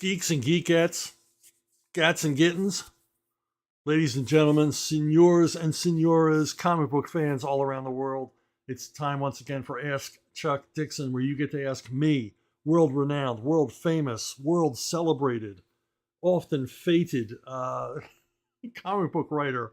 Geeks and geekettes, gats and gittens, ladies and gentlemen, senors and senoras, comic book fans all around the world. It's time once again for Ask Chuck Dixon, where you get to ask me, world-renowned, world-famous, world-celebrated, often fated comic book writer,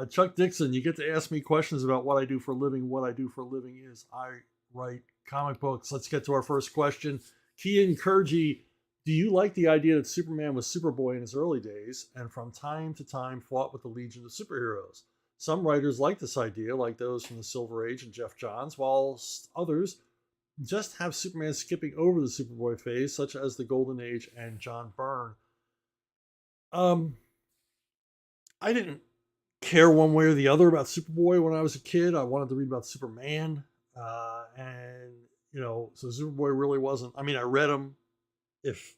Chuck Dixon. You get to ask me questions about what I do for a living. What I do for a living is I write comic books. Let's get to our first question. Kian Kurji, do you like the idea that Superman was Superboy in his early days and from time to time fought with the Legion of Superheroes? Some writers like this idea, like those from the Silver Age and Jeff Johns, while others just have Superman skipping over the Superboy phase, such as the Golden Age and John Byrne. I didn't care one way or the other about Superboy when I was a kid. I wanted to read about Superman. So Superboy really wasn't, I read him if,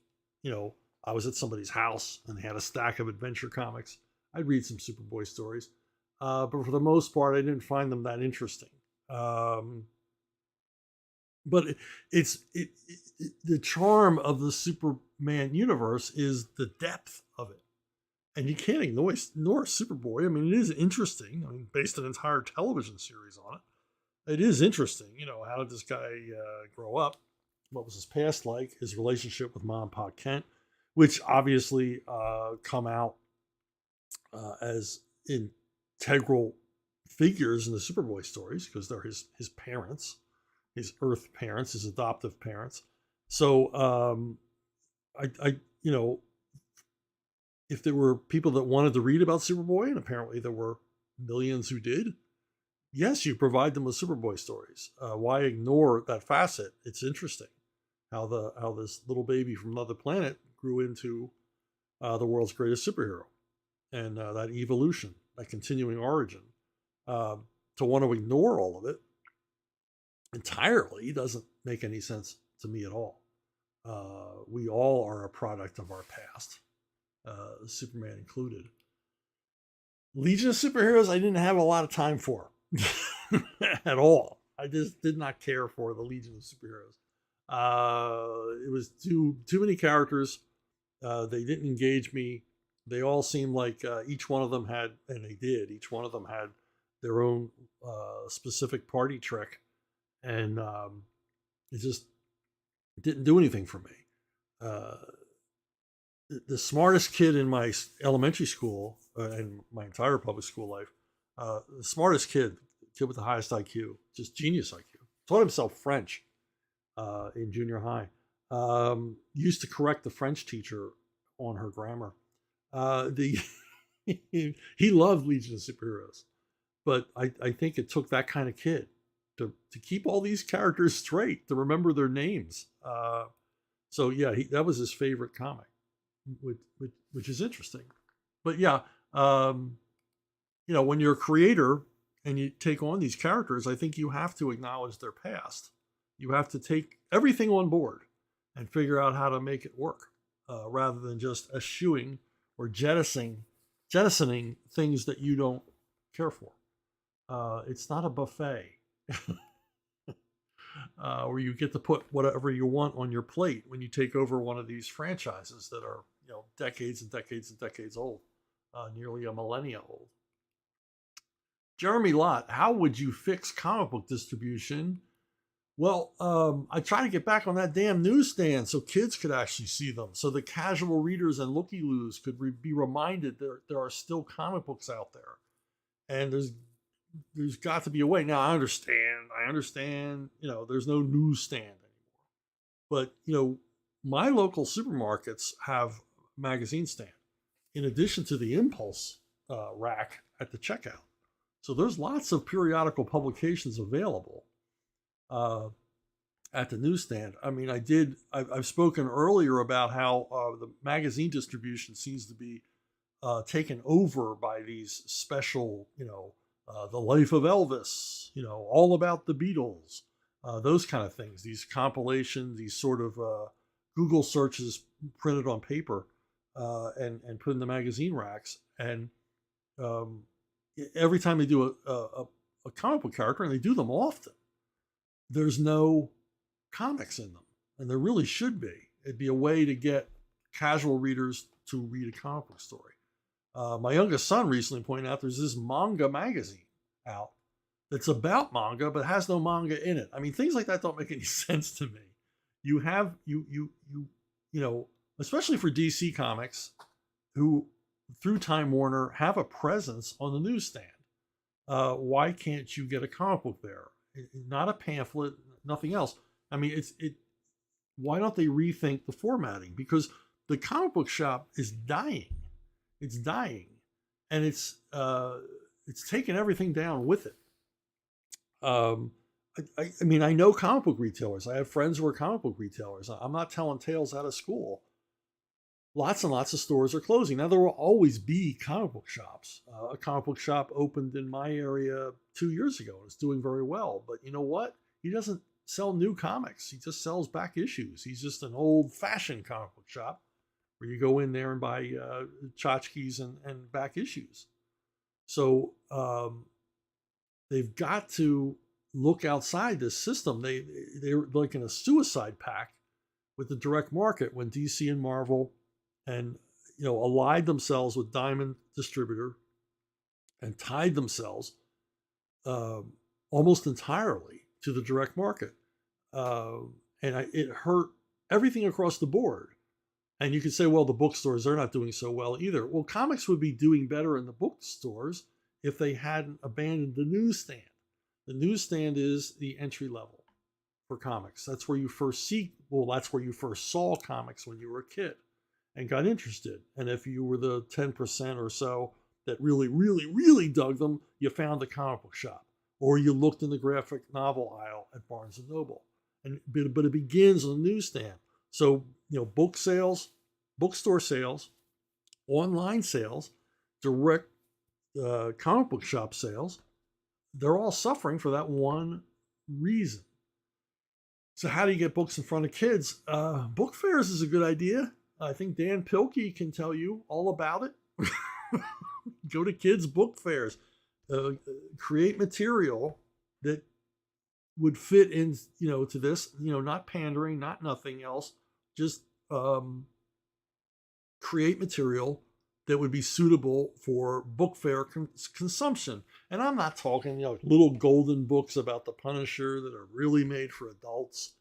I was at somebody's house and they had a stack of adventure comics. I'd read some Superboy stories. But for the most part, I didn't find them that interesting. But the charm of the Superman universe is the depth of it. And you can't ignore Superboy. It is interesting. Based an entire television series on it. It is interesting. How did this guy grow up? What was his past like? His relationship with Mom and Pa Kent, which obviously come out as integral figures in the Superboy stories because they're his parents, his Earth parents, his adoptive parents. So if there were people that wanted to read about Superboy, and apparently there were millions who did, yes, you provide them with Superboy stories. Why ignore that facet? It's interesting how this little baby from another planet grew into the world's greatest superhero, and that evolution, that continuing origin. To want to ignore all of it entirely doesn't make any sense to me at all. We all are a product of our past, Superman included. Legion of Superheroes, I didn't have a lot of time for at all. I just did not care for the Legion of Superheroes. It was too many characters. They didn't engage me. They all seemed like each one of them had, and they did, each one of them had their own specific party trick. And it just didn't do anything for me. The smartest kid in my elementary school and my entire public school life, the smartest kid with the highest IQ, just genius IQ, taught himself French in junior high. Used to correct the French teacher on her grammar. He loved Legion of Superheroes, but I think it took that kind of kid to keep all these characters straight, to remember their names. So yeah, that was his favorite comic, which is interesting. But yeah, when you're a creator and you take on these characters, I think you have to acknowledge their past. You have to take everything on board and figure out how to make it work, rather than just eschewing or jettisoning things that you don't care for. It's not a buffet where you get to put whatever you want on your plate when you take over one of these franchises that are decades and decades and decades old, nearly a millennia old. Jeremy Lott, how would you fix comic book distribution? Well, I try to get back on that damn newsstand so kids could actually see them, so the casual readers and looky-loos could be reminded there are still comic books out there, and there's got to be a way. Now, I understand, there's no newsstand anymore, but my local supermarkets have a magazine stand in addition to the impulse rack at the checkout. So there's lots of periodical publications available at the newsstand. I've spoken earlier about how the magazine distribution seems to be taken over by these special, The Life of Elvis, All About the Beatles, those kind of things, these compilations, these sort of Google searches printed on paper and put in the magazine racks. And every time they do a comic book character, and they do them often, there's no comics in them, and there really should be. It'd be a way to get casual readers to read a comic book story. My youngest son recently pointed out there's this manga magazine out that's about manga but has no manga in it. I mean, things like that don't make any sense to me. You have you know, especially for DC Comics, who through Time Warner have a presence on the newsstand. Why can't you get a comic book there? Not a pamphlet, nothing else. I mean, why don't they rethink the formatting? Because the comic book shop is dying. It's dying, and it's taken everything down with it. I mean, I know comic book retailers. I have friends who are comic book retailers. I'm not telling tales out of school. Lots and lots of stores are closing. Now, there will always be comic book shops. A comic book shop opened in my area 2 years ago. It's doing very well. But you know what? He doesn't sell new comics. He just sells back issues. He's just an old-fashioned comic book shop where you go in there and buy tchotchkes and back issues. So they've got to look outside this system. They're like in a suicide pact with the direct market when DC and Marvel and allied themselves with Diamond Distributor and tied themselves almost entirely to the direct market. And it hurt everything across the board. And you could say, well, the bookstores, they're not doing so well either. Well, comics would be doing better in the bookstores if they hadn't abandoned the newsstand. The newsstand is the entry level for comics. That's where you first that's where you first saw comics when you were a kid and got interested. And if you were the 10% or so that really, really, really dug them, you found the comic book shop. Or you looked in the graphic novel aisle at Barnes & Noble. But it begins on the newsstand. So, book sales, bookstore sales, online sales, direct comic book shop sales, they're all suffering for that one reason. So how do you get books in front of kids? Book fairs is a good idea. I think Dan Pilkey can tell you all about it. Go to kids' book fairs. Create material that would fit in, to this, not pandering, not nothing else. Just create material that would be suitable for book fair consumption. And I'm not talking, little golden books about the Punisher that are really made for adults,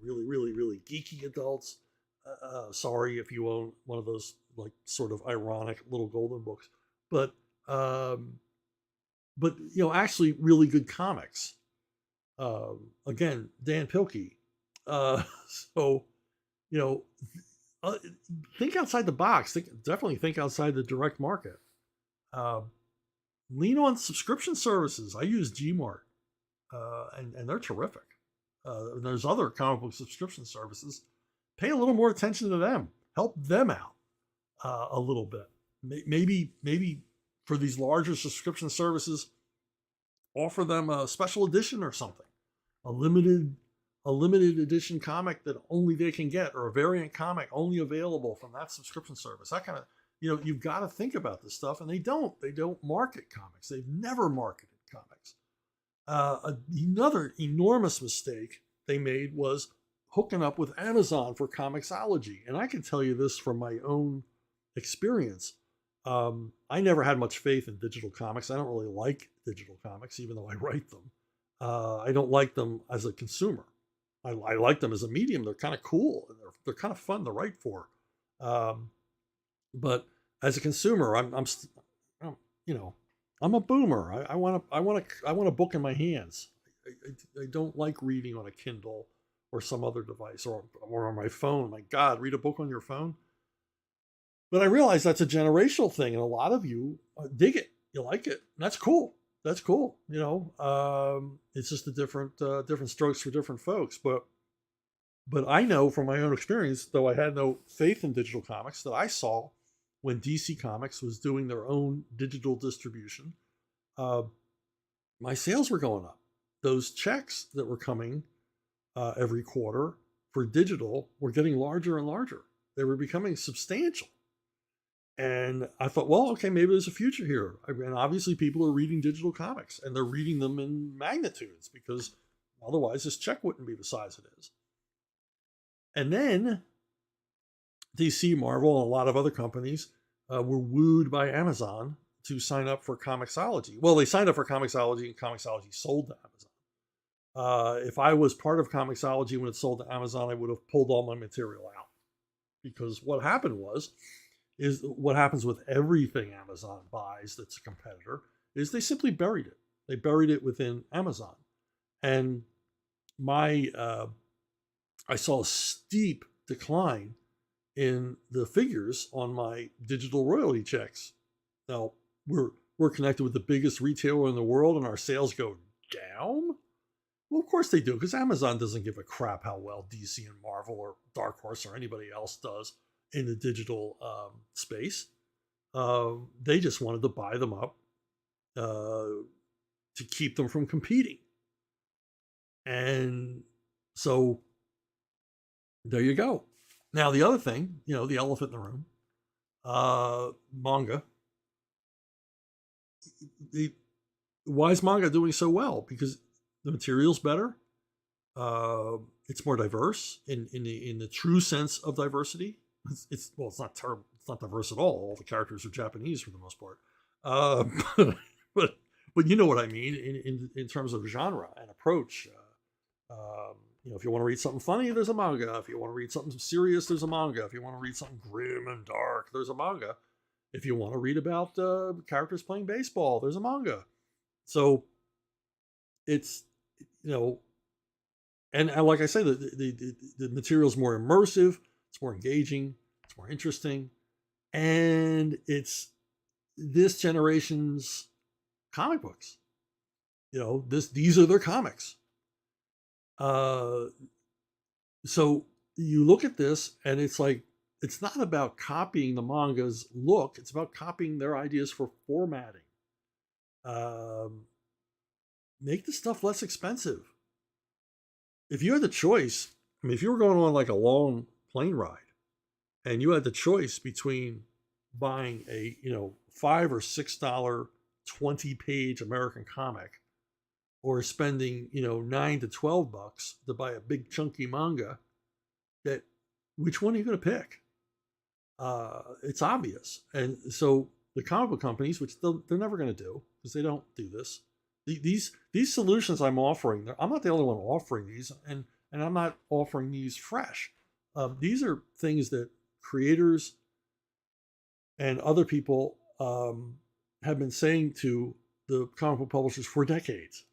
really, really, really geeky adults. Sorry if you own one of those like sort of ironic little golden books, but actually really good comics. Again, Dan Pilkey. So, think outside the box. Definitely think outside the direct market. Lean on subscription services. I use Gmart, and they're terrific. And there's other comic book subscription services. Pay a little more attention to them. Help them out a little bit. Maybe for these larger subscription services, offer them a special edition or something, a limited edition comic that only they can get, or a variant comic only available from that subscription service. That kind of, you've got to think about this stuff, and they don't market comics. They've never marketed comics. Another enormous mistake they made was hooking up with Amazon for Comixology. And I can tell you this from my own experience. I never had much faith in digital comics. I don't really like digital comics, even though I write them. I don't like them as a consumer. I like them as a medium. They're kind of cool, and they're kind of fun to write for. But as a consumer, I'm a boomer. I want a book in my hands. I don't like reading on a Kindle or some other device or on my phone. My God, read a book on your phone. But I realize that's a generational thing, and a lot of you dig it. You like it. That's cool. That's cool. It's just a different strokes for different folks. But I know from my own experience, though I had no faith in digital comics, that I saw when DC Comics was doing their own digital distribution, my sales were going up. Those checks that were coming every quarter for digital were getting larger and larger. They were becoming substantial. And I thought, well, okay, maybe there's a future here. And obviously people are reading digital comics, and they're reading them in magnitudes, because otherwise this check wouldn't be the size it is. And then DC, Marvel, and a lot of other companies were wooed by Amazon to sign up for Comixology. Well, they signed up for Comixology, and Comixology sold to Amazon. If I was part of Comixology when it sold to Amazon, I would have pulled all my material out, because what happened is what happens with everything Amazon buys that's a competitor is they simply buried it. They buried it within Amazon, and I saw a steep decline in the figures on my digital royalty checks. Now, we're connected with the biggest retailer in the world, and our sales go down. Well, of course they do, because Amazon doesn't give a crap how well DC and Marvel or Dark Horse or anybody else does in the digital space. They just wanted to buy them up to keep them from competing. And so there you go. Now, the other thing, the elephant in the room, manga. Why is manga doing so well? Because the material's better. It's more diverse in the true sense of diversity. It's not terrible. It's not diverse at all. All the characters are Japanese for the most part. But you know what I mean in terms of genre and approach. If you want to read something funny, there's a manga. If you want to read something serious, there's a manga. If you want to read something grim and dark, there's a manga. If you want to read about characters playing baseball, there's a manga. So it's, and like I say, the material's more immersive, it's more engaging, it's more interesting, and it's this generation's comic books. These are their comics. So you look at this, and it's like, it's not about copying the manga's look. It's about copying their ideas for formatting. Make the stuff less expensive. If you had the choice, if you were going on like a long plane ride and you had the choice between buying a, $5 or $6, 20-page American comic, or spending, $9 to $12 to buy a big chunky manga, which one are you going to pick? It's obvious. And so the comic book companies, which they're never going to do, because they don't do this, these solutions I'm offering, I'm not the only one offering these, and I'm not offering these fresh. These are things that creators and other people have been saying to the comic book publishers for decades.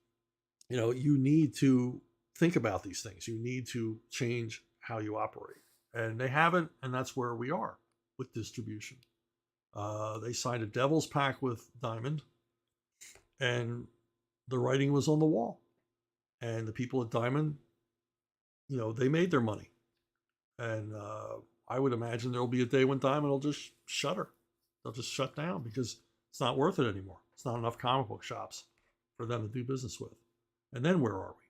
You need to think about these things. You need to change how you operate. And they haven't, and that's where we are with distribution. They signed a Devil's pack with Diamond, and the writing was on the wall. And the people at Diamond, they made their money. And I would imagine there'll be a day when Diamond will just shutter. They'll just shut down because it's not worth it anymore. It's not enough comic book shops for them to do business with. And then where are we?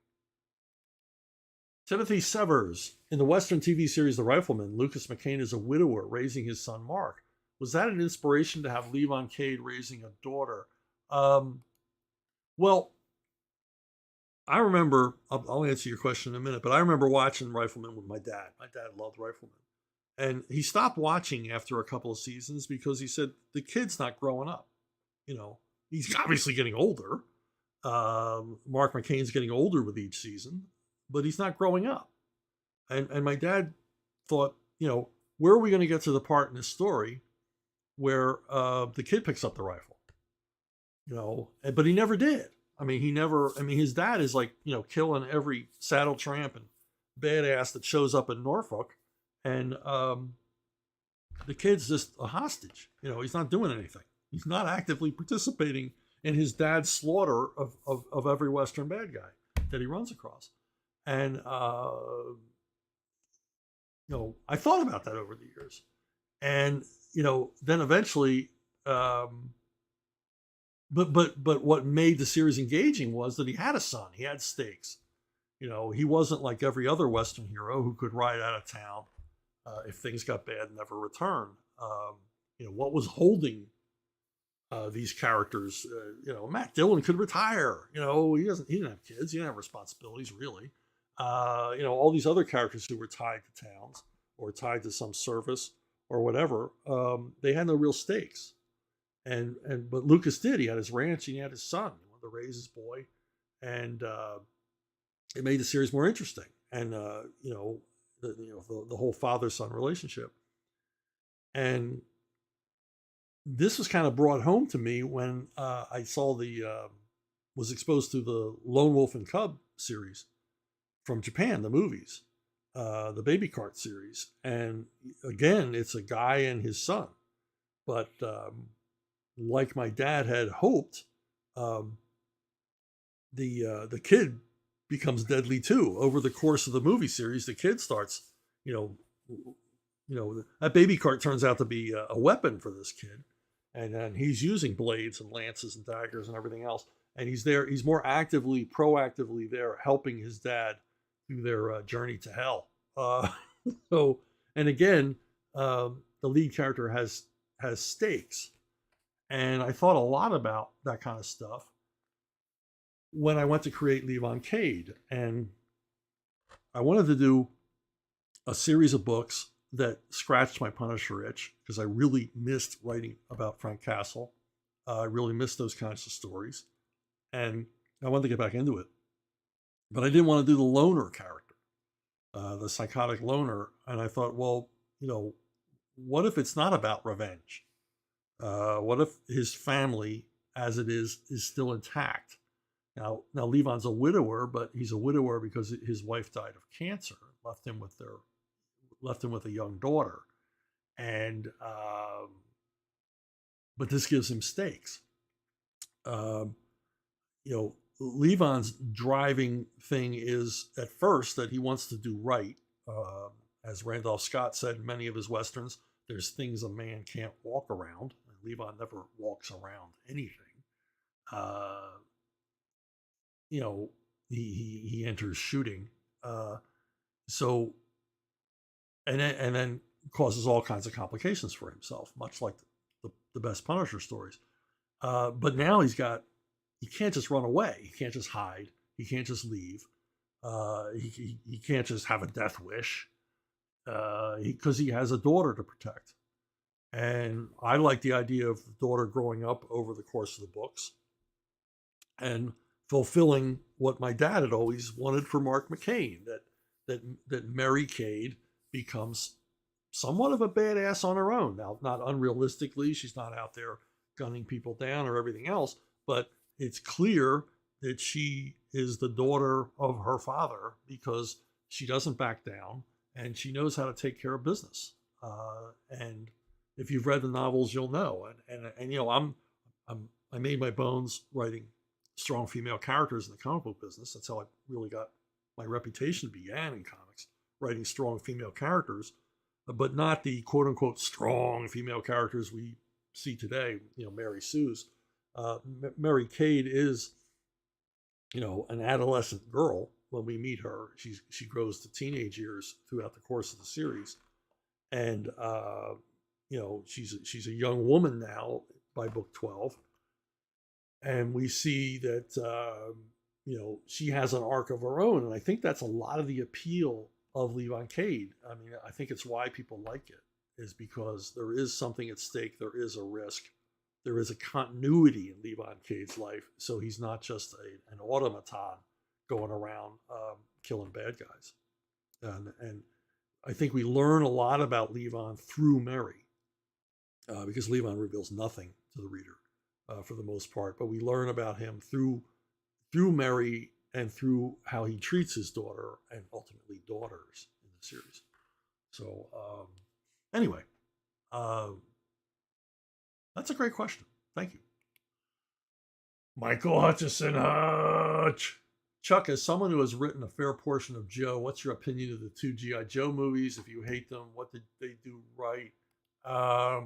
Timothy Severs. In the Western TV series The Rifleman, Lucas McCain is a widower raising his son Mark. Was that an inspiration to have Levon Cade raising a daughter? Well, I remember, I'll answer your question in a minute, but I remember watching Rifleman with my dad. My dad loved Rifleman. And he stopped watching after a couple of seasons because he said, the kid's not growing up. He's obviously getting older. Mark McCain's getting older with each season, but he's not growing up. And my dad thought, where are we going to get to the part in this story where the kid picks up the rifle? But he never did. His dad is like, killing every saddle tramp and badass that shows up in Norfolk. And the kid's just a hostage. He's not doing anything. He's not actively participating in his dad's slaughter of every Western bad guy that he runs across. And, I thought about that over the years. And, then eventually, but what made the series engaging was that he had a son. He had stakes. He wasn't like every other Western hero who could ride out of town if things got bad and never return. What was holding these characters? Matt Dillon could retire. He didn't have kids. He didn't have responsibilities really. All these other characters who were tied to towns or tied to some service or whatever, they had no real stakes. But Lucas did. He had his ranch and he had his son. He wanted to raise his boy, and it made the series more interesting. And the whole father-son relationship. And this was kind of brought home to me when I saw was exposed to the Lone Wolf and Cub series from Japan, the movies, the Baby Cart series. And again, it's a guy and his son. But like my dad had hoped, the kid becomes deadly too. Over the course of the movie series, the kid starts, that baby cart turns out to be a weapon for this kid. And then he's using blades and lances and daggers and everything else. And he's there. He's more proactively there, helping his dad through their journey to hell. And again, the lead character has stakes. And I thought a lot about that kind of stuff when I went to create Levon Cade. And I wanted to do a series of books that scratched my Punisher itch, because I really missed writing about Frank Castle. I really missed those kinds of stories. And I wanted to get back into it. But I didn't want to do the loner character, the psychotic loner. And I thought, well, what if it's not about revenge? What if his family, as it is still intact? Now Levon's a widower, but he's a widower because his wife died of cancer, left him with a young daughter, and but this gives him stakes. Levon's driving thing is at first that he wants to do right. As Randolph Scott said in many of his westerns, there's things a man can't walk around. And Levon never walks around anything. He enters shooting. And then causes all kinds of complications for himself, much like the best Punisher stories. But now he can't just run away. He can't just hide. He can't just leave. He can't just have a death wish, because he has a daughter to protect. And I like the idea of the daughter growing up over the course of the books and fulfilling what my dad had always wanted for Mark McCain, that Mary Cade becomes somewhat of a badass on her own. Now, not unrealistically, she's not out there gunning people down or everything else, but it's clear that she is the daughter of her father because she doesn't back down and she knows how to take care of business. And if you've read the novels, you'll know. And I made my bones writing strong female characters in the comic book business. That's how I really got my reputation began in comics, writing strong female characters, but not the quote unquote strong female characters we see today. Mary Sue's. Mary Cade is, an adolescent girl when we meet her. She grows to teenage years throughout the course of the series, and she's a young woman now by book 12, and we see that she has an arc of her own, and I think that's a lot of the appeal of Levon Cade. I mean, I think it's why people like it, is because there is something at stake, there is a risk, there is a continuity in Levon Cade's life, so he's not just an automaton going around killing bad guys. And I think we learn a lot about Levon through Mary, because Levon reveals nothing to the reader for the most part, but we learn about him through Mary and through how he treats his daughter and ultimately daughters in the series. So anyway, that's a great question. Thank you. Michael Hutchison Hutch. Chuck, as someone who has written a fair portion of Joe, what's your opinion of the two G.I. Joe movies? If you hate them, what did they do right? I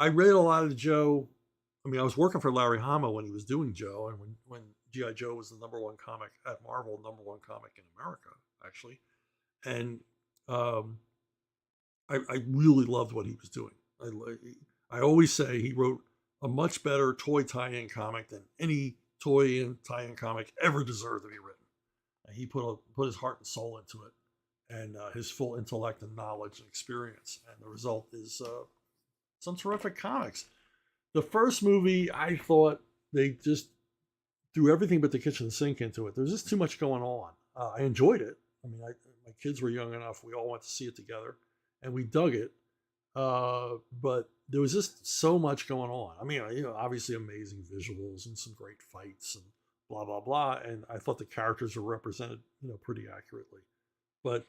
read a lot of Joe. I mean, I was working for Larry Hama when he was doing Joe, and when G.I. Joe was the #1 comic at Marvel, #1 comic in America, actually. And I really loved what he was doing. I always say he wrote a much better toy tie-in comic than any toy tie-in comic ever deserved to be written. And he put his heart and soul into it. and his full intellect and knowledge and experience. And the result is some terrific comics. The first movie, I thought they just threw everything but the kitchen sink into it. There's just too much going on. I enjoyed it. I mean, my kids were young enough. We all went to see it together, and we dug it. But there was just so much going on. I mean, obviously amazing visuals and some great fights and blah blah blah. And I thought the characters were represented, pretty accurately. But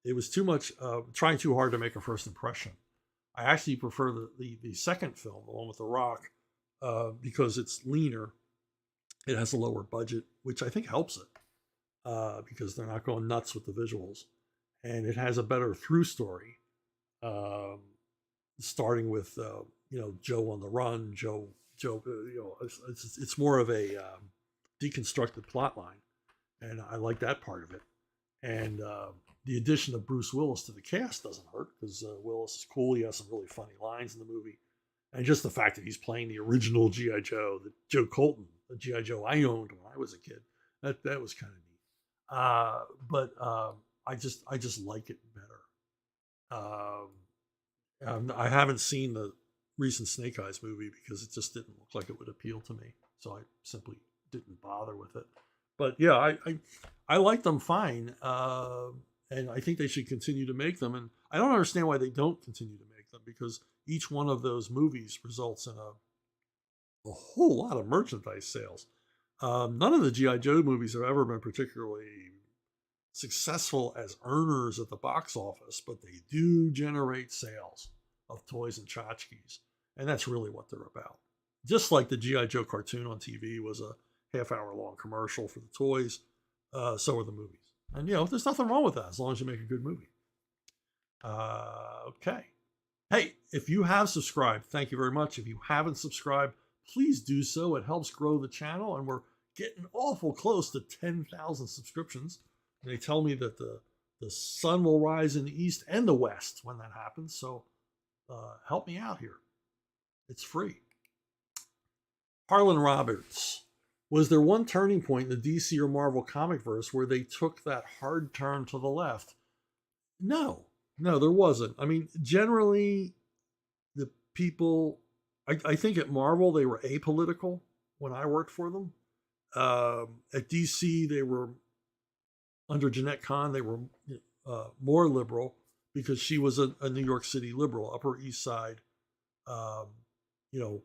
it was too much, trying too hard to make a first impression. I actually prefer the second film, the one with The Rock, because it's leaner. It has a lower budget, which I think helps it, because they're not going nuts with the visuals. And it has a better through story, starting with, Joe on the run. Joe, it's more of a deconstructed plot line. And I like that part of it. And the addition of Bruce Willis to the cast doesn't hurt, because Willis is cool. He has some really funny lines in the movie. And just the fact that he's playing the original G.I. Joe, the Joe Colton, the G.I. Joe I owned when I was a kid, that was kind of neat. But I just like it better. I haven't seen the recent Snake Eyes movie because it just didn't look like it would appeal to me. So I simply didn't bother with it. But yeah, I like them fine. And I think they should continue to make them. And I don't understand why they don't continue to make them, because each one of those movies results in a whole lot of merchandise sales. None of the G.I. Joe movies have ever been particularly successful as earners at the box office, but they do generate sales of toys and tchotchkes. And that's really what they're about. Just like the G.I. Joe cartoon on TV was a half-hour-long commercial for the toys, so are the movies. And, there's nothing wrong with that as long as you make a good movie. Okay. Hey, if you have subscribed, thank you very much. If you haven't subscribed, please do so. It helps grow the channel, and we're getting awful close to 10,000 subscriptions. And they tell me that the sun will rise in the east and the west when that happens. So help me out here. It's free. Harlan Roberts. Was there one turning point in the DC or Marvel comic verse where they took that hard turn to the left? No, there wasn't. I mean, generally, the people, I think at Marvel, they were apolitical when I worked for them. At DC, they were, under Jeanette Kahn, they were more liberal, because she was a New York City liberal, Upper East Side, New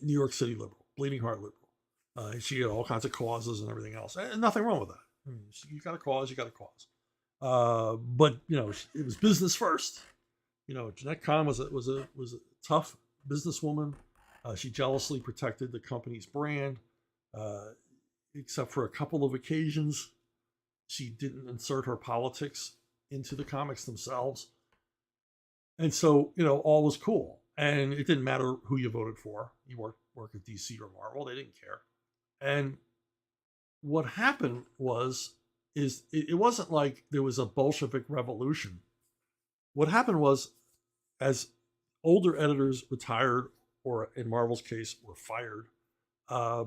York City liberal. Bleeding Heart liberal. She had all kinds of causes and everything else, and nothing wrong with that. I mean, you got a cause, you got a cause. But it was business first. Jeanette Kahn was a tough businesswoman. She jealously protected the company's brand, except for a couple of occasions. She didn't insert her politics into the comics themselves, and so all was cool. And it didn't matter who you voted for. You work at DC or Marvel. They didn't care. And what happened is it wasn't like there was a Bolshevik revolution. What happened was, as older editors retired, or in Marvel's case, were fired, a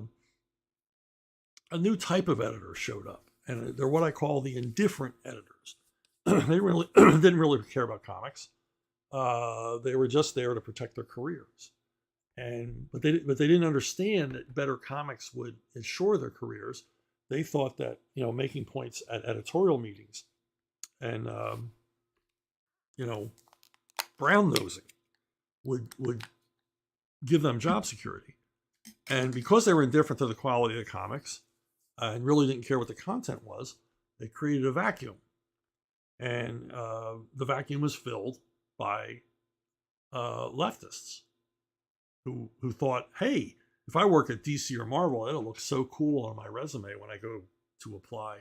new type of editor showed up. And they're what I call the indifferent editors. They really didn't really care about comics. They were just there to protect their careers, but they didn't understand that better comics would ensure their careers. They thought that making points at editorial meetings and brown nosing would give them job security. And because they were indifferent to the quality of the comics and really didn't care what the content was, they created a vacuum, and the vacuum was filled by leftists who thought, hey, if I work at DC or Marvel, it'll look so cool on my resume when I go to apply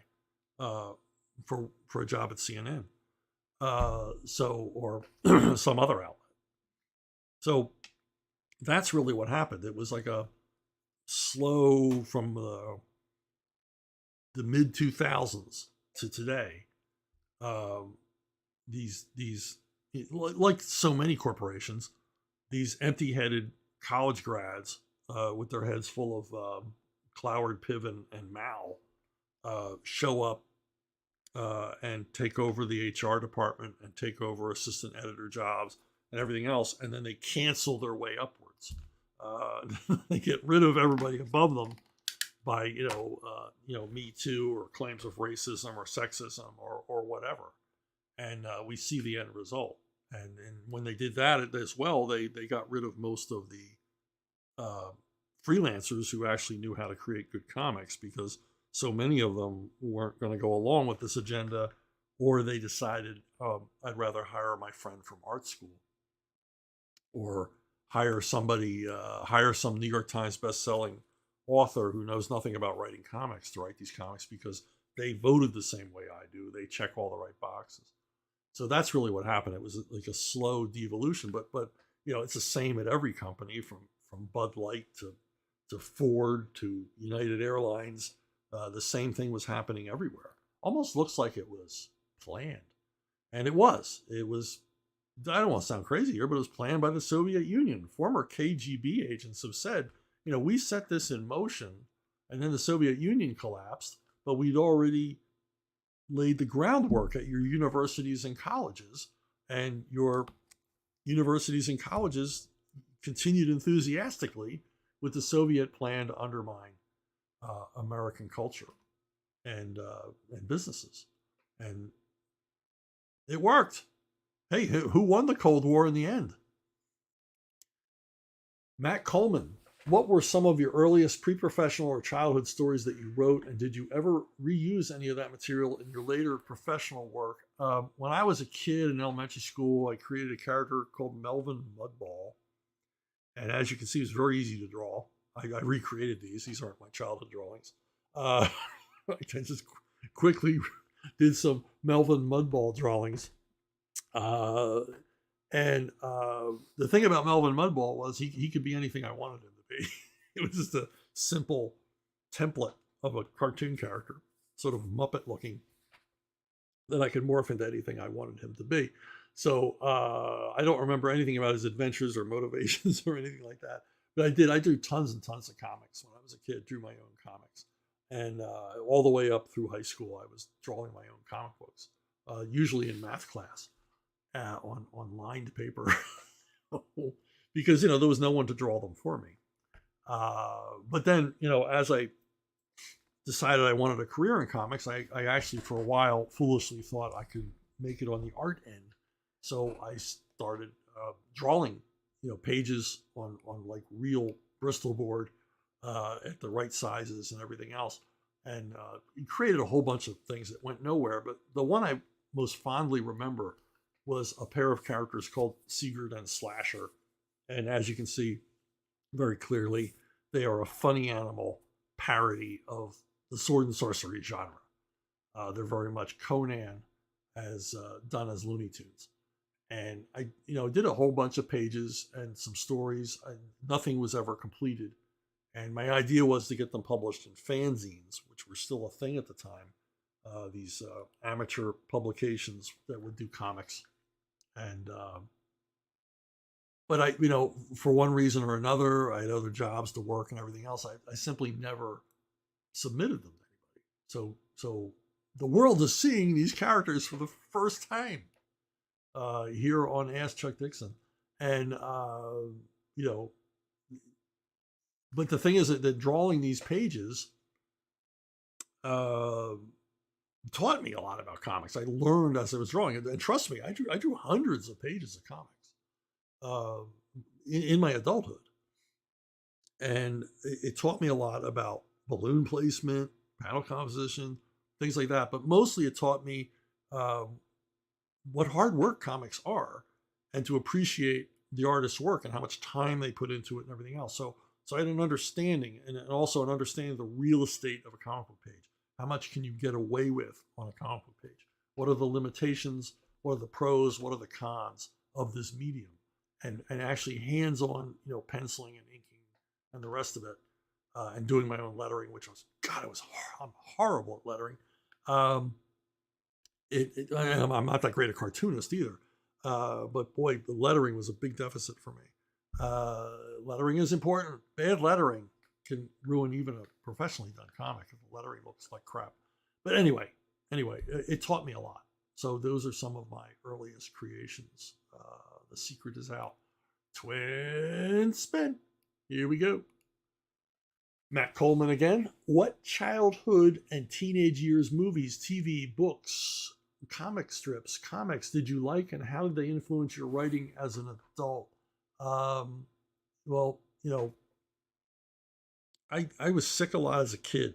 for a job at CNN, or some other outlet. So that's really what happened. It was like a slow, from the mid 2000s to today. These like so many corporations, these empty-headed college grads with their heads full of Cloward, Piven, and Mao show up and take over the HR department and take over assistant editor jobs and everything else, and then they cancel their way upwards. They get rid of everybody above them by Me Too or claims of racism or sexism or whatever, and we see the end result. And when they did that as well, they got rid of most of the freelancers who actually knew how to create good comics, because so many of them weren't going to go along with this agenda, or they decided, I'd rather hire my friend from art school, or hire some New York Times best-selling author who knows nothing about writing comics to write these comics because they voted the same way I do. They check all the right boxes. So that's really what happened. It was like a slow devolution, but it's the same at every company, from Bud Light to Ford to United Airlines. The same thing was happening everywhere. Almost looks like it was planned. And it was. I don't want to sound crazy here, but it was planned by the Soviet Union. Former KGB agents have said, we set this in motion, and then the Soviet Union collapsed, but we'd already laid the groundwork at your universities and colleges, and your universities and colleges continued enthusiastically with the Soviet plan to undermine American culture and businesses. And it worked. Hey, who won the Cold War in the end? Matt Coleman, what were some of your earliest pre-professional or childhood stories that you wrote, and did you ever reuse any of that material in your later professional work? When I was a kid in elementary school, I created a character called Melvin Mudball. And as you can see, it's very easy to draw. I recreated these. These aren't my childhood drawings. I just quickly did some Melvin Mudball drawings. And the thing about Melvin Mudball was he could be anything I wanted him to be. It was just a simple template of a cartoon character, sort of Muppet looking, that I could morph into anything I wanted him to be. So I don't remember anything about his adventures or motivations or anything like that. But I drew tons and tons of comics when I was a kid, drew my own comics. And all the way up through high school, I was drawing my own comic books, usually in math class on lined paper, because, there was no one to draw them for me. But then, as I decided I wanted a career in comics, I actually, for a while, foolishly thought I could make it on the art end. So I started drawing, pages on like real Bristol board at the right sizes and everything else. And he created a whole bunch of things that went nowhere. But the one I most fondly remember was a pair of characters called Sigurd and Slasher. And as you can see very clearly, they are a funny animal parody of the sword and sorcery genre. They're very much Conan as done as Looney Tunes. And I, did a whole bunch of pages and some stories. Nothing was ever completed. And my idea was to get them published in fanzines, which were still a thing at the time. These amateur publications that would do comics. And, but I, for one reason or another, I had other jobs to work and everything else. I simply never submitted them to anybody. So the world is seeing these characters for the first time here on Ask Chuck Dixon. And, but the thing is that drawing these pages taught me a lot about comics. I learned as I was drawing, and trust me, I drew hundreds of pages of comics in my adulthood, and it taught me a lot about balloon placement, panel composition, things like that. But mostly, it taught me what hard work comics are, and to appreciate the artist's work and how much time they put into it and everything else. So I had an understanding, and also an understanding of the real estate of a comic book page. How much can you get away with on a comic book page? What are the limitations? What are the pros? What are the cons of this medium? And actually hands-on, penciling and inking and the rest of it, and doing my own lettering, which I'm horrible at lettering. I'm not that great a cartoonist either. But boy, the lettering was a big deficit for me. Lettering is important. Bad lettering can ruin even a professionally done comic if the lettering looks like crap. But anyway, anyway, it taught me a lot. So those are some of my earliest creations. The secret is out. Twin spin. Here we go. Matt Coleman again. What childhood and teenage years movies, TV, books, comic strips, comics did you like, and how did they influence your writing as an adult? Well, I was sick a lot as a kid,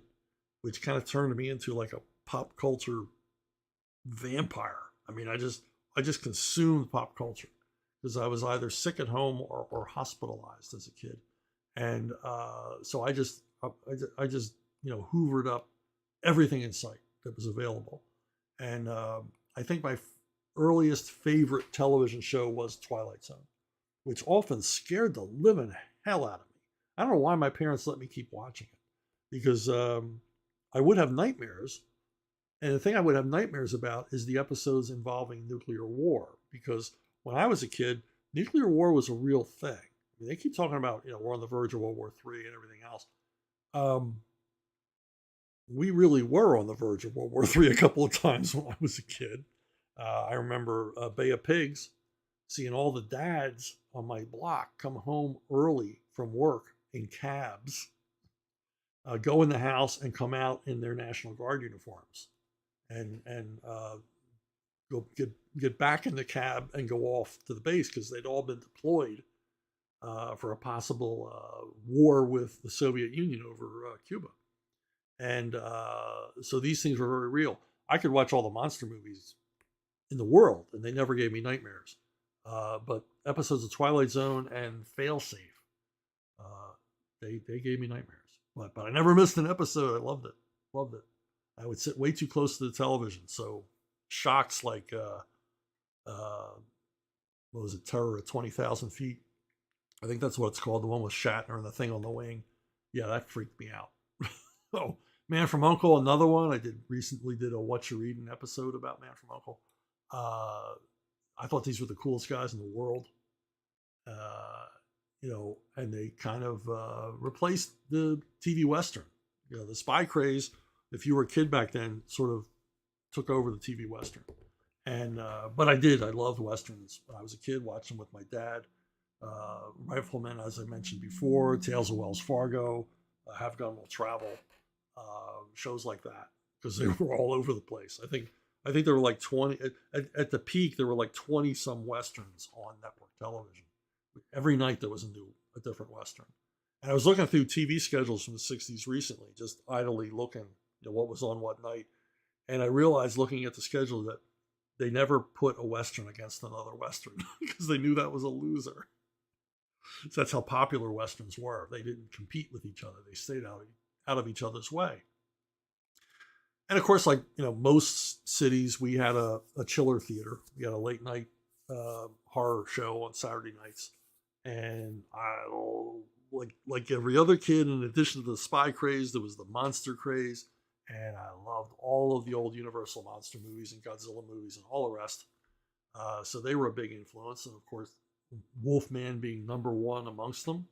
which kind of turned me into like a pop culture vampire. I mean, I just consumed pop culture because I was either sick at home or hospitalized as a kid, and so I just hoovered up everything in sight that was available. And I think my earliest favorite television show was Twilight Zone, which often scared the living hell out of me. I don't know why my parents let me keep watching it, because I would have nightmares. And the thing I would have nightmares about is the episodes involving nuclear war, because when I was a kid, nuclear war was a real thing. I mean, they keep talking about, we're on the verge of World War III and everything else. We really were on the verge of World War III a couple of times when I was a kid. I remember Bay of Pigs, seeing all the dads on my block come home early from work in cabs, go in the house and come out in their National Guard uniforms, and go get back in the cab and go off to the base because they'd all been deployed for a possible war with the Soviet Union over Cuba. And so these things were very real. I could watch all the monster movies in the world, and they never gave me nightmares. But episodes of Twilight Zone and Failsafe, they gave me nightmares. But I never missed an episode. I loved it. Loved it. I would sit way too close to the television. So shocks like, what was it, Terror at 20,000 feet? I think that's what it's called, the one with Shatner and the thing on the wing. Yeah, that freaked me out. Oh, Man from U.N.C.L.E., another one. I recently did a What You Reading episode about Man from U.N.C.L.E. I thought these were the coolest guys in the world. And they kind of replaced the TV Western. The spy craze, if you were a kid back then, sort of took over the TV Western. And but I loved Westerns. When I was a kid, watched them with my dad. Rifleman, as I mentioned before, Tales of Wells Fargo, Have Gun Will Travel, shows like that, because they were all over the place. I think there were like 20 at the peak. There were like 20 some westerns on network television. Every night there was a different western. And I was looking through TV schedules from the 60s recently, just idly looking, what was on what night. And I realized, looking at the schedule, that they never put a western against another western because they knew that was a loser. So that's how popular westerns were. They didn't compete with each other. They stayed out of each other's way. And of course, like most cities, we had a chiller theater. We had a late night horror show on Saturday nights, and like every other kid, in addition to the spy craze, there was the monster craze, and I loved all of the old Universal monster movies and Godzilla movies and all the rest. So they were a big influence, and of course, Wolfman being number one amongst them.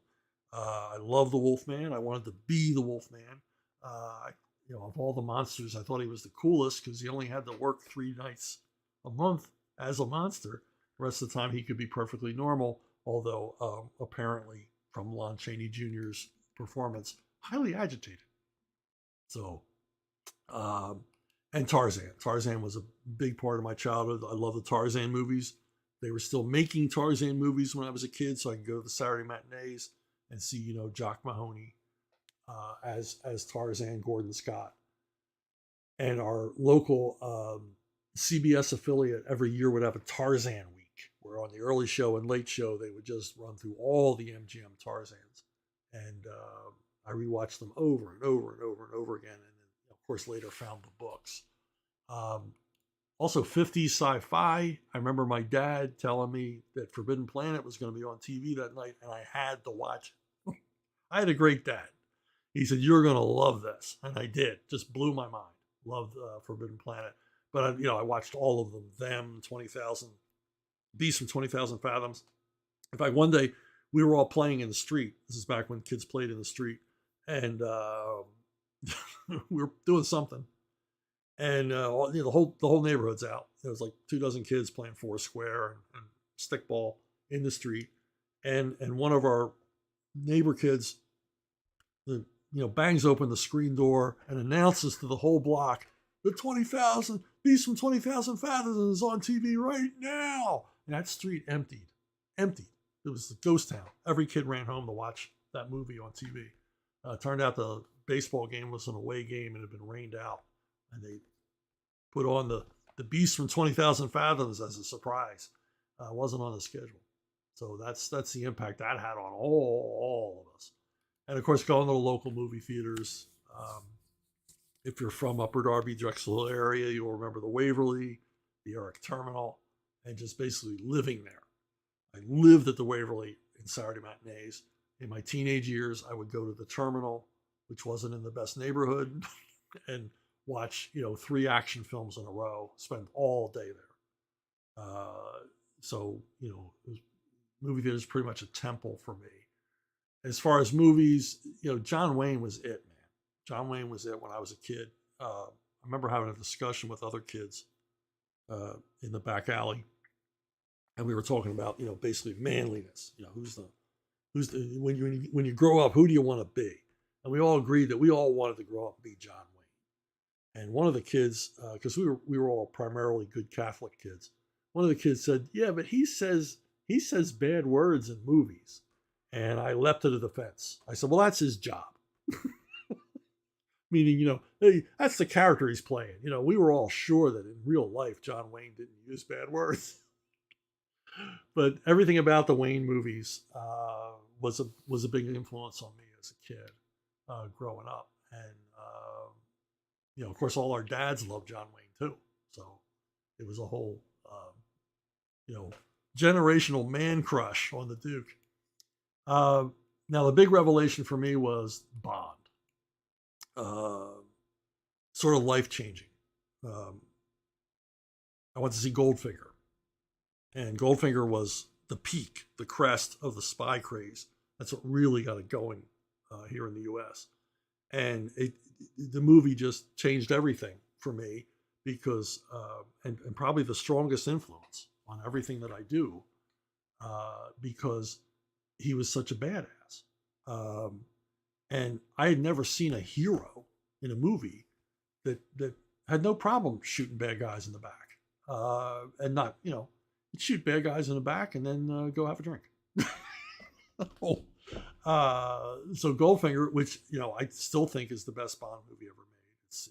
I love the Wolfman. I wanted to be the Wolfman. Of all the monsters, I thought he was the coolest because he only had to work 3 nights a month as a monster. The rest of the time, he could be perfectly normal, although apparently, from Lon Chaney Jr.'s performance, highly agitated. So, and Tarzan. Tarzan was a big part of my childhood. I love the Tarzan movies. They were still making Tarzan movies when I was a kid, so I could go to the Saturday matinees and see, Jock Mahoney as Tarzan, Gordon Scott. And our local CBS affiliate every year would have a Tarzan week, where on the early show and late show, they would just run through all the MGM Tarzans. And I rewatched them over and over and over and over again. And then, of course, later found the books. Also, 50s sci-fi. I remember my dad telling me that Forbidden Planet was going to be on TV that night, and I had to watch it. I had a great dad. He said, "You're going to love this." And I did. Just blew my mind. Loved Forbidden Planet. But, I watched all of them. 20,000, Beasts from 20,000 Fathoms. In fact, one day, we were all playing in the street. This is back when kids played in the street. And we were doing something. and the whole neighborhood's out. There was like 24 kids playing Foursquare and stickball in the street, and one of our neighbor kids, bangs open the screen door and announces to the whole block, the 20,000 Beast from 20,000 Fathoms is on TV right now. And that street emptied. It was a ghost town. Every kid ran home to watch that movie on TV. Turned out the baseball game was an away game and had been rained out. And they put on the Beast from 20,000 Fathoms as a surprise. Wasn't on the schedule. So that's the impact that had on all of us. And of course, going to the local movie theaters. If you're from Upper Darby, Drexel area, you'll remember the Waverly, the Eric Terminal, and just basically living there. I lived at the Waverly in Saturday matinees. In my teenage years, I would go to the Terminal, which wasn't in the best neighborhood, and watch 3 action films in a row. Spend all day there. So movie theater is pretty much a temple for me. As far as movies, John Wayne was it, man. John Wayne was it when I was a kid. I remember having a discussion with other kids in the back alley, and we were talking about basically manliness. Who's the when you grow up, who do you want to be? And we all agreed that we all wanted to grow up and be John Wayne. And one of the kids, because we were all primarily good Catholic kids, one of the kids said, "Yeah, but he says bad words in movies." And I leapt to the defense. I said, "Well, that's his job." Meaning, hey, that's the character he's playing. We were all sure that in real life, John Wayne didn't use bad words. But everything about the Wayne movies was a big influence on me as a kid growing up. And, of course, all our dads loved John Wayne, too. So it was a whole, generational man crush on the Duke. Now, the big revelation for me was Bond. Sort of life-changing. I went to see Goldfinger. And Goldfinger was the peak, the crest of the spy craze. That's what really got it going here in the U.S. And the movie just changed everything for me because, and probably the strongest influence on everything that I do, because he was such a badass. And I had never seen a hero in a movie that had no problem shooting bad guys in the back. And not, you'd shoot bad guys in the back and then go have a drink. So Goldfinger, which, I still think is the best Bond movie ever made. It's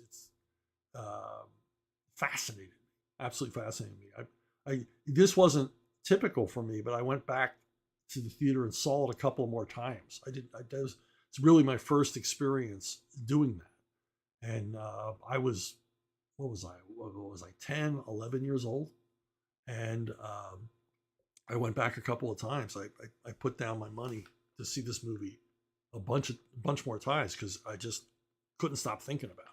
fascinating, absolutely fascinating me. This wasn't typical for me, but I went back to the theater and saw it a couple more times. It's really my first experience doing that. And I was, what was I, 10, 11 years old? And I went back a couple of times. I put down my money to see this movie a bunch more times because I just couldn't stop thinking about it.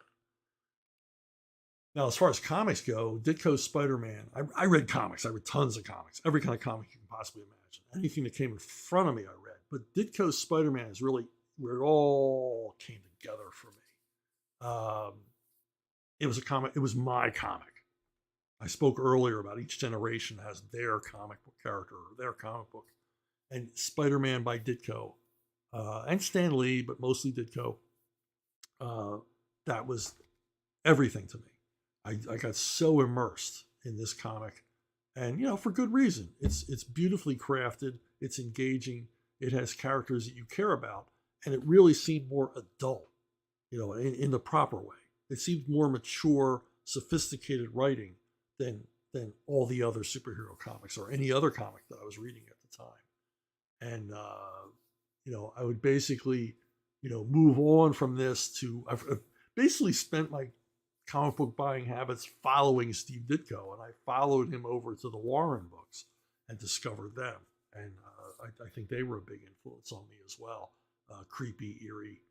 Now, as far as comics go, Ditko's Spider-Man, I read comics. I read tons of comics, every kind of comic you can possibly imagine. Anything that came in front of me, I read. But Ditko's Spider-Man is really where it all came together for me. It was a comic. It was my comic. I spoke earlier about each generation has their comic book character or their comic book. And Spider-Man by Ditko, and Stan Lee, but mostly Ditko, that was everything to me. I got so immersed in this comic, and for good reason. It's beautifully crafted. It's engaging. It has characters that you care about, and it really seemed more adult, in the proper way. It seemed more mature, sophisticated writing than all the other superhero comics or any other comic that I was reading at the time. And I would basically, move on from this to I've basically spent my comic book buying habits following Steve Ditko, and I followed him over to the Warren books and discovered them. And I think they were a big influence on me as well. Creepy, eerie,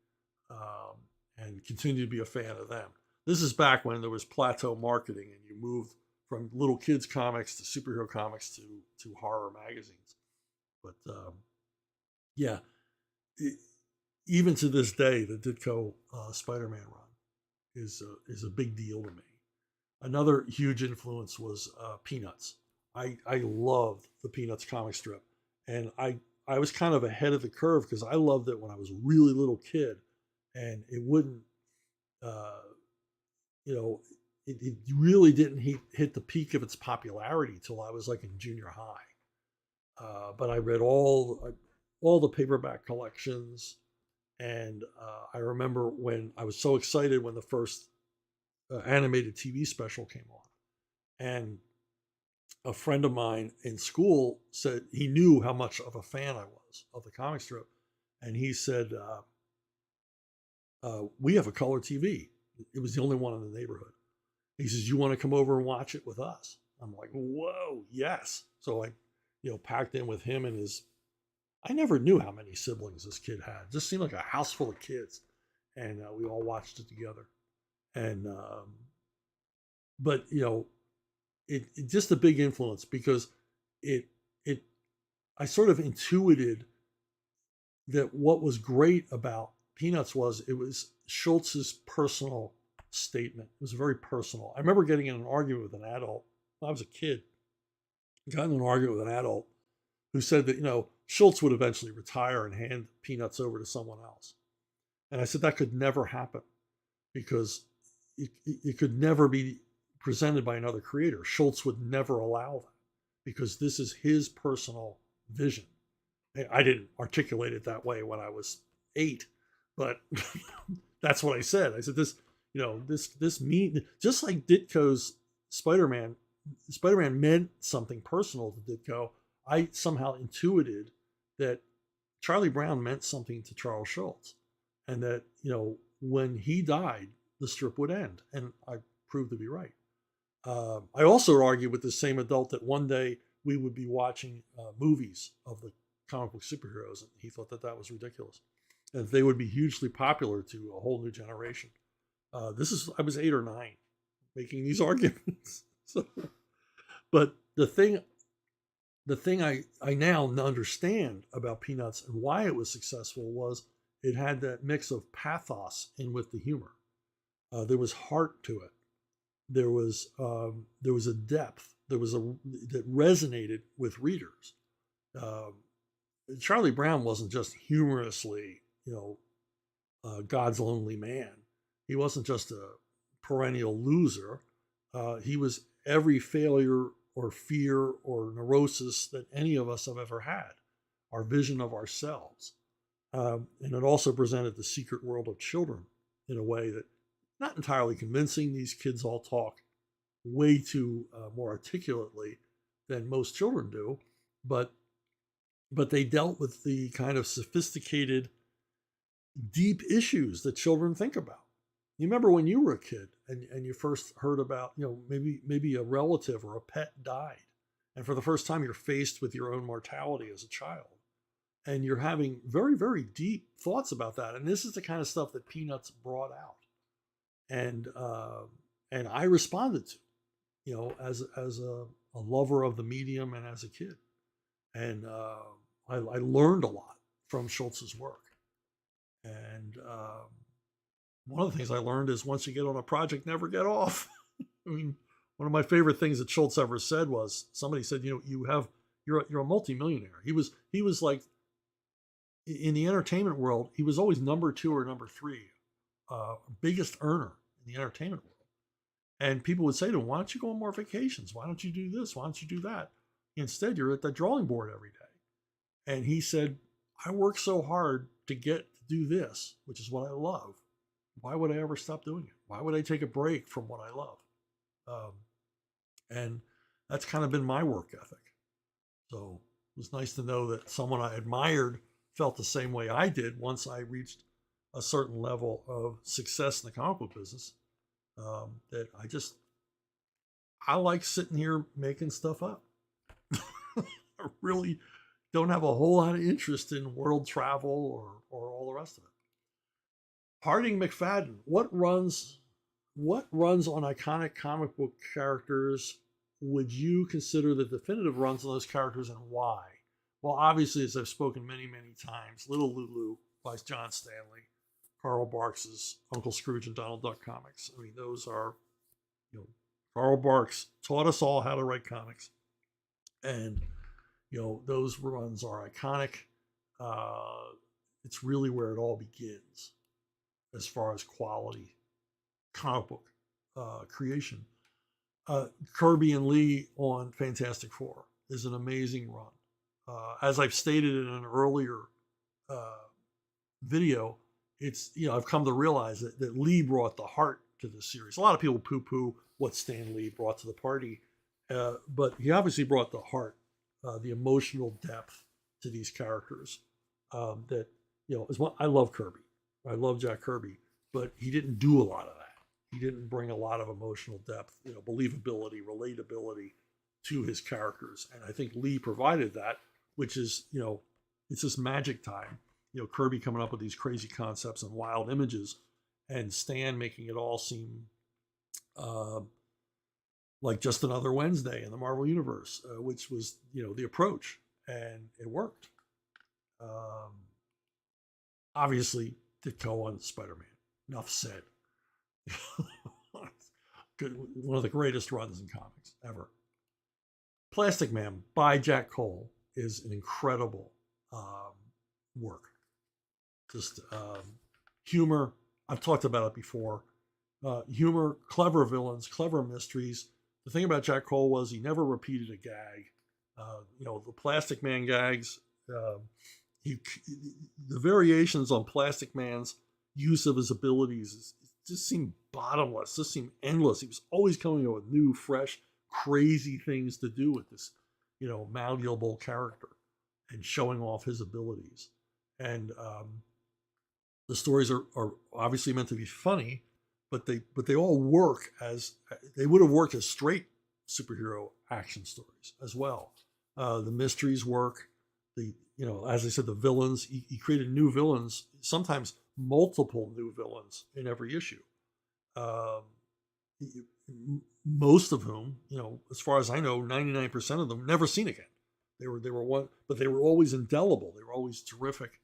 and continue to be a fan of them. This is back when there was plateau marketing and you moved from little kids comics to superhero comics to horror magazines. But even to this day, the Ditko Spider-Man run is a big deal to me. Another huge influence was Peanuts. I loved the Peanuts comic strip, and I was kind of ahead of the curve because I loved it when I was a really little kid, and it wouldn't, uh, you know, it really didn't hit the peak of its popularity till I was like in junior high. But I read all the paperback collections, and I remember when I was so excited when the first animated TV special came on, and a friend of mine in school said he knew how much of a fan I was of the comic strip, and he said, "We have a color TV. It was the only one in the neighborhood." He says, "You want to come over and watch it with us?" I'm like, "Whoa, yes!" So I, packed in with him and his. I never knew how many siblings this kid had. It just seemed like a house full of kids, and we all watched it together. And but it just a big influence because it it I sort of intuited that what was great about Peanuts was it was Schultz's personal statement. It was very personal. I remember getting in an argument with an adult when I was a kid. Got in an argument with an adult who said that Schultz would eventually retire and hand Peanuts over to someone else. And I said that could never happen because it could never be presented by another creator. Schultz would never allow that because this is his personal vision. I didn't articulate it that way when I was 8, but that's what I said. I said this mean just like Ditko's Spider-Man. Spider-Man meant something personal to Ditko. I somehow intuited that Charlie Brown meant something to Charles Schultz, and that when he died, the strip would end, and I proved to be right. I also argued with the same adult that one day we would be watching movies of the comic book superheroes, and he thought that was ridiculous, and they would be hugely popular to a whole new generation. I was 8 or 9 making these arguments. So, but the thing I now understand about Peanuts and why it was successful was it had that mix of pathos in with the humor. There was heart to it. There was a depth. That resonated with readers. Charlie Brown wasn't just humorously, God's lonely man. He wasn't just a perennial loser. He was every failure or fear or neurosis that any of us have ever had, our vision of ourselves. And it also presented the secret world of children in a way that not entirely convincing. These kids all talk way too more articulately than most children do, but they dealt with the kind of sophisticated, deep issues that children think about. You remember when you were a kid and you first heard about, maybe a relative or a pet died. And for the first time, you're faced with your own mortality as a child. And you're having very, very deep thoughts about that. And this is the kind of stuff that Peanuts brought out. And I responded to, as a lover of the medium and as a kid. And I learned a lot from Schultz's work. And one of the things I learned is once you get on a project, never get off. I mean, one of my favorite things that Schultz ever said was somebody said, you're a multimillionaire. He was like, in the entertainment world, he was always number 2 or number 3, biggest earner in the entertainment world. And people would say to him, why don't you go on more vacations? Why don't you do this? Why don't you do that? Instead, you're at the drawing board every day. And he said, I work so hard to get to do this, which is what I love. Why would I ever stop doing it? Why would I take a break from what I love? And that's kind of been my work ethic. So it was nice to know that someone I admired felt the same way I did once I reached a certain level of success in the comic book business. That I like sitting here making stuff up. I really don't have a whole lot of interest in world travel or all the rest of it. Harding McFadden, what runs on iconic comic book characters would you consider the definitive runs on those characters, and why? Well, obviously, as I've spoken many, many times, Little Lulu by John Stanley, Carl Barks's Uncle Scrooge and Donald Duck comics. I mean, those are Carl Barks taught us all how to write comics. And, those runs are iconic. It's really where it all begins as far as quality comic book creation. Kirby and Lee on Fantastic Four is an amazing run. As I've stated in an earlier video, I've come to realize that Lee brought the heart to the series. A lot of people poo-poo what Stan Lee brought to the party, but he obviously brought the heart, the emotional depth to these characters. I love Kirby. I love Jack Kirby, but he didn't do a lot of that. He didn't bring a lot of emotional depth, believability, relatability to his characters. And I think Lee provided that, which is, it's this magic time. Kirby coming up with these crazy concepts and wild images, and Stan making it all seem like just another Wednesday in the Marvel Universe, which was, the approach, and it worked. Obviously, Ditko on Spider-Man. Enough said. Good, one of the greatest runs in comics ever. Plastic Man by Jack Cole is an incredible work. Just humor. I've talked about it before. Humor, clever villains, clever mysteries. The thing about Jack Cole was he never repeated a gag. The Plastic Man gags, the variations on Plastic Man's use of his abilities just seemed bottomless, just seemed endless. He was always coming up with new, fresh, crazy things to do with this, malleable character and showing off his abilities. And the stories are obviously meant to be funny, but they all work as they would have worked as straight superhero action stories as well. The mysteries work. As I said, the villains. He created new villains, sometimes multiple new villains in every issue. Most of whom, as far as I know, 99% of them never seen again. They were one, but they were always indelible. They were always terrific,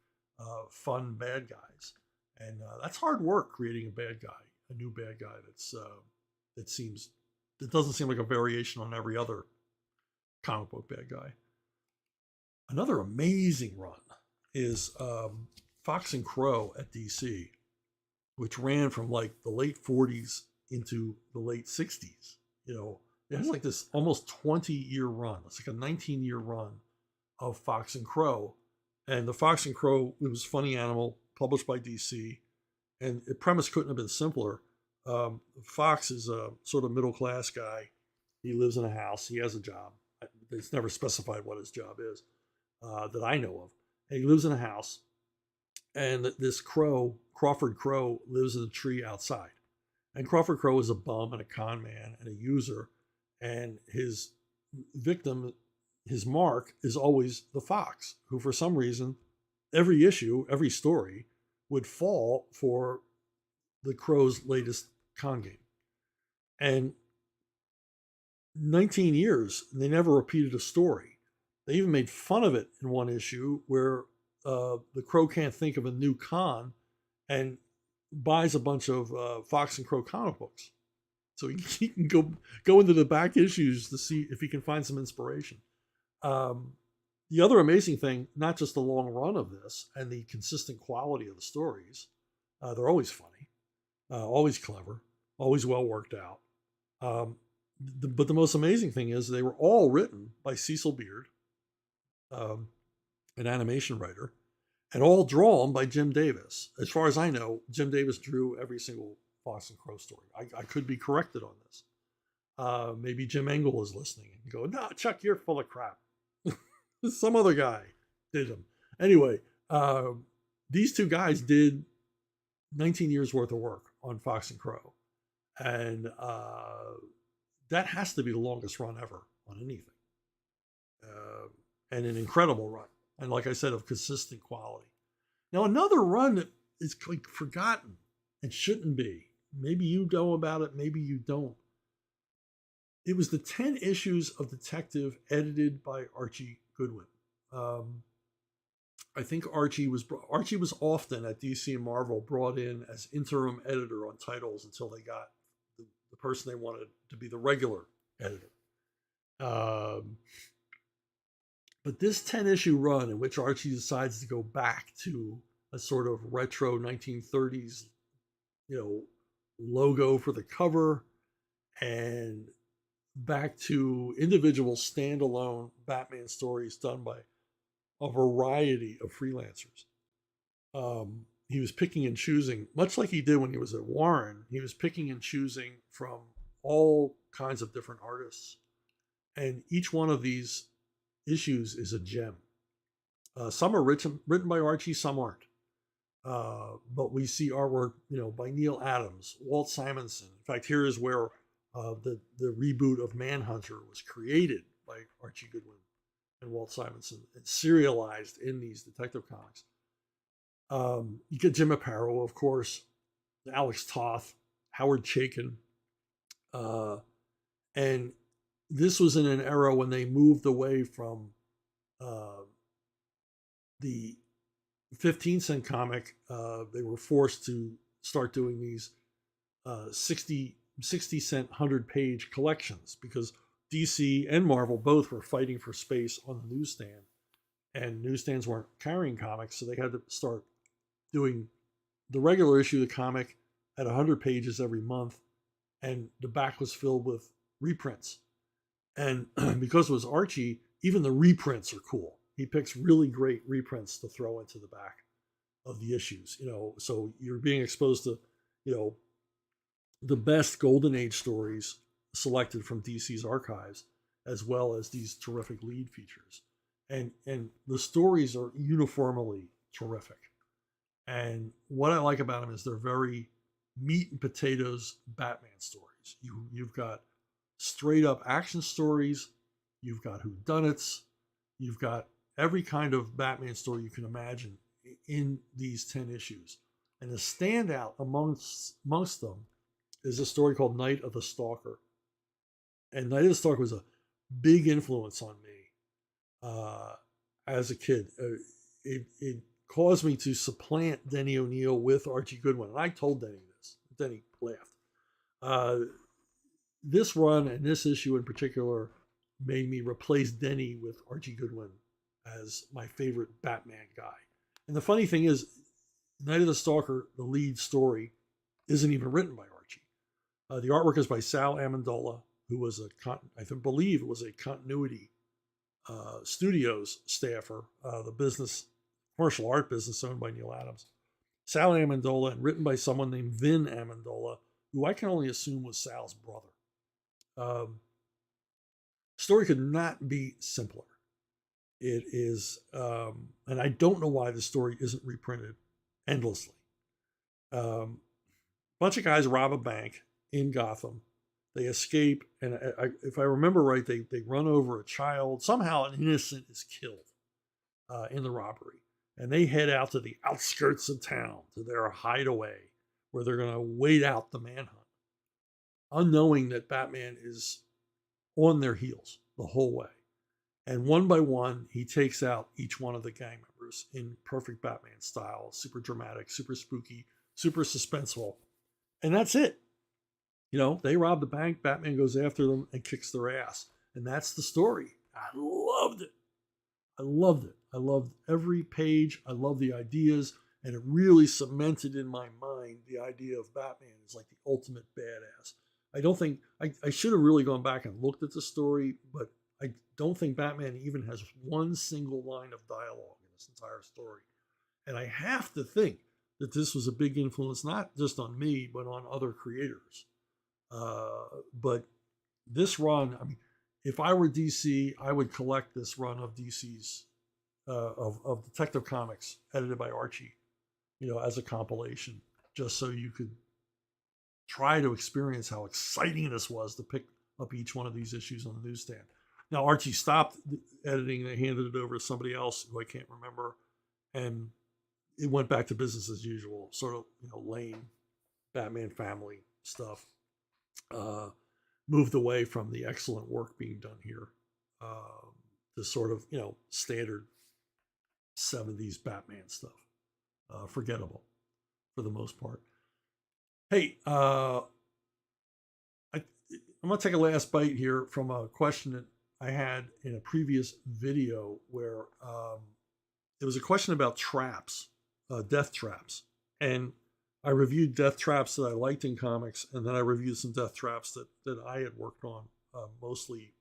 fun bad guys, and that's hard work creating a bad guy, a new bad guy that doesn't seem like a variation on every other comic book bad guy. Another amazing run is Fox and Crow at DC, which ran from like the late 40s into the late 60s. It has like this almost 20-year run. It's like a 19-year run of Fox and Crow. And the Fox and Crow, it was Funny Animal, published by DC. And the premise couldn't have been simpler. Fox is a sort of middle-class guy. He lives in a house. He has a job. It's never specified what his job is that I know of. And he lives in a house. And this crow, Crawford Crow, lives in a tree outside. And Crawford Crow is a bum and a con man and a user. And his victim, his mark, is always the fox, who for some reason, every issue, every story, would fall for the crow's latest con game. And 19 years, they never repeated a story. They even made fun of it in one issue where the crow can't think of a new con and buys a bunch of Fox and Crow comic books. So he can go into the back issues to see if he can find some inspiration. The other amazing thing, not just the long run of this and the consistent quality of the stories, they're always funny, always clever, always well worked out. But the most amazing thing is they were all written by Cecil Beard, an animation writer, and all drawn by Jim Davis. As far as I know, Jim Davis drew every single Fox and Crow story. I could be corrected on this. Maybe Jim Engel is listening and go, "No, Chuck, you're full of crap." Some other guy did them. Anyway, these two guys did 19 years worth of work on Fox and Crow. And that has to be the longest run ever on anything. And an incredible run. And like I said, of consistent quality. Now, another run that is like forgotten and shouldn't be. Maybe you know about it, maybe you don't. It was the 10 issues of Detective edited by Archie Goodwin. I think Archie was often at DC and Marvel brought in as interim editor on titles until they got the person they wanted to be the regular editor. But this 10-issue run in which Archie decides to go back to a sort of retro 1930s, logo for the cover, and back to individual standalone Batman stories done by a variety of freelancers. He was picking and choosing, much like he did when he was at Warren. He was picking and choosing from all kinds of different artists. And each one of these issues is a gem. Some are written by Archie, some aren't. But we see artwork, by Neil Adams, Walt Simonson. In fact, here is where the reboot of Manhunter was created by Archie Goodwin and Walt Simonson and serialized in these Detective Comics. You get Jim Aparo, of course, Alex Toth, Howard Chaykin. And this was in an era when they moved away from the 15-cent comic. They were forced to start doing these 60-cent 100-page collections because DC and Marvel both were fighting for space on the newsstand. And newsstands weren't carrying comics, so they had to start doing the regular issue of the comic at 100 pages every month, and the back was filled with reprints. And because it was Archie, even the reprints are cool. He picks really great reprints to throw into the back of the issues, so you're being exposed to, the best Golden Age stories selected from DC's archives, as well as these terrific lead features. And the stories are uniformly terrific. And what I like about them is they're very meat and potatoes Batman stories. You've got straight up action stories. You've got whodunits. You've got every kind of Batman story you can imagine in these 10 issues. And the standout amongst them is a story called Night of the Stalker. And Night of the Stalker was a big influence on me as a kid. It caused me to supplant Denny O'Neil with Archie Goodwin. And I told Denny this. Denny laughed. This run and this issue in particular made me replace Denny with Archie Goodwin as my favorite Batman guy. And the funny thing is, Night of the Stalker, the lead story, isn't even written by Archie. The artwork is by Sal Amendola, who was I believe it was a Continuity Studios staffer, the commercial art business owned by Neil Adams. Sal Amendola, and written by someone named Vin Amendola, who I can only assume was Sal's brother. Story could not be simpler. It is, and I don't know why the story isn't reprinted endlessly. Bunch of guys rob a bank in Gotham. They escape, and if I remember right, they run over a child. Somehow an innocent is killed in the robbery. And they head out to the outskirts of town, to their hideaway, where they're going to wait out the manhunt, unknowing that Batman is on their heels the whole way. And one by one, he takes out each one of the gang members in perfect Batman style, super dramatic, super spooky, super suspenseful. And that's it. They rob the bank, Batman goes after them and kicks their ass. And that's the story. I loved it. I loved every page. I loved the ideas. And it really cemented in my mind the idea of Batman as like the ultimate badass. I don't think, I should have really gone back and looked at the story, but I don't think Batman even has one single line of dialogue in this entire story. And I have to think that this was a big influence, not just on me, but on other creators. But this run, if I were DC, I would collect this run of DC's, of Detective Comics edited by Archie, as a compilation, just so you could try to experience how exciting this was to pick up each one of these issues on the newsstand. Now, Archie stopped editing. They handed it over to somebody else who I can't remember. And it went back to business as usual, sort of, lame Batman family stuff. Moved away from the excellent work being done here to sort of, standard 70s Batman stuff. Forgettable for the most part. Hey, I'm going to take a last bite here from a question that I had in a previous video where it was a question about traps, death traps. And I reviewed death traps that I liked in comics, and then I reviewed some death traps that I had worked on, mostly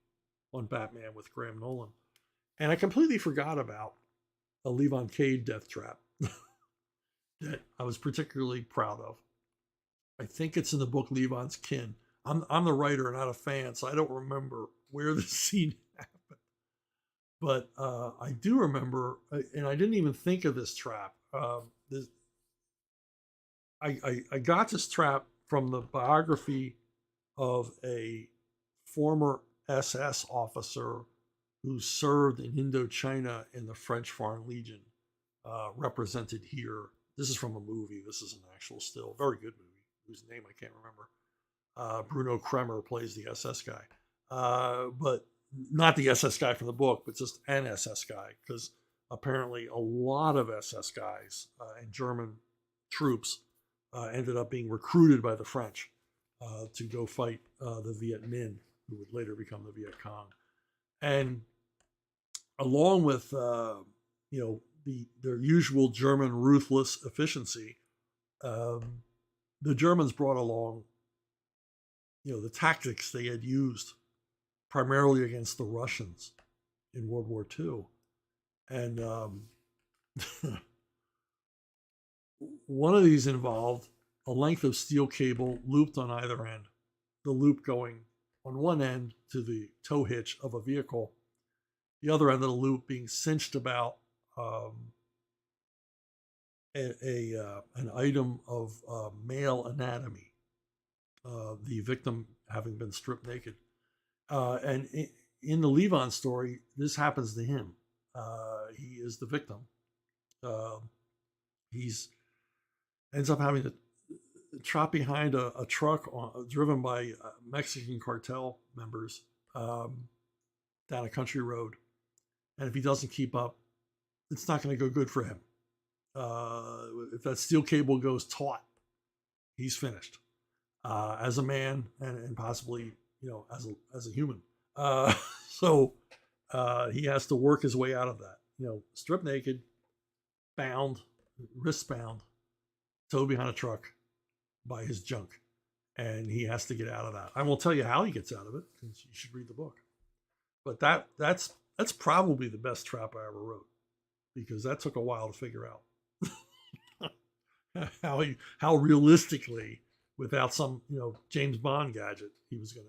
on Batman with Graham Nolan. And I completely forgot about a Levon Cade death trap that I was particularly proud of. I think it's in the book Levon's Kin. I'm the writer, not a fan, so I don't remember where the scene happened. But I do remember, and I didn't even think of this trap. I got this trap from the biography of a former SS officer who served in Indochina in the French Foreign Legion, represented here. This is from a movie. This is an actual still. Very good movie, whose name I can't remember. Bruno Kremer plays the SS guy. But not the SS guy from the book, but just an SS guy, because apparently a lot of SS guys and German troops ended up being recruited by the French to go fight the Viet Minh, who would later become the Viet Cong. And along with their usual German ruthless efficiency, the Germans brought along the tactics they had used primarily against the Russians in World War II. And one of these involved a length of steel cable looped on either end, the loop going on one end to the tow hitch of a vehicle, the other end of the loop being cinched about an item of male anatomy, the victim having been stripped naked. And in the Levon story, this happens to him. He is the victim. He's ends up having to trot behind a truck driven by Mexican cartel members down a country road. And if he doesn't keep up, it's not going to go good for him. If that steel cable goes taut, he's finished as a man and possibly as a human. So he has to work his way out of that. Stripped naked, bound, wrists bound, towed behind a truck by his junk, and he has to get out of that. I won't tell you how he gets out of it, because you should read the book. But that's probably the best trap I ever wrote, because that took a while to figure out how realistically, without some James Bond gadget, he was going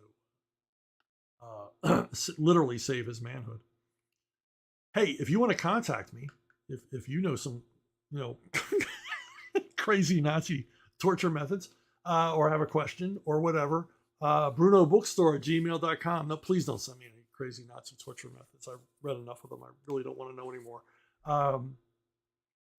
to literally save his manhood. Hey, if you want to contact me, if you know some crazy Nazi torture methods, or have a question or whatever, brunobookstore@gmail.com. No, please don't send me any crazy Nazi torture methods. I've read enough of them. I really don't want to know anymore.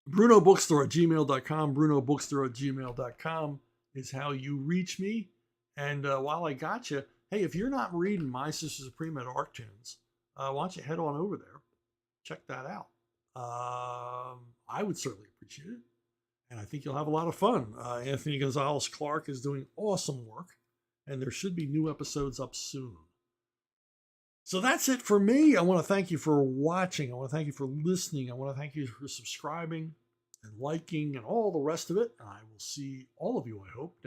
brunobookstore@gmail.com. brunobookstore@gmail.com is how you reach me. And while I got you, hey, if you're not reading My Sister Supreme at ArcTunes, why don't you head on over there, check that out. I would certainly appreciate it, and I think you'll have a lot of fun. Anthony Gonzalez Clark is doing awesome work, and there should be new episodes up soon. So that's it for me. I want to thank you for watching. I want to thank you for listening. I want to thank you for subscribing and liking and all the rest of it. And I will see all of you, I hope,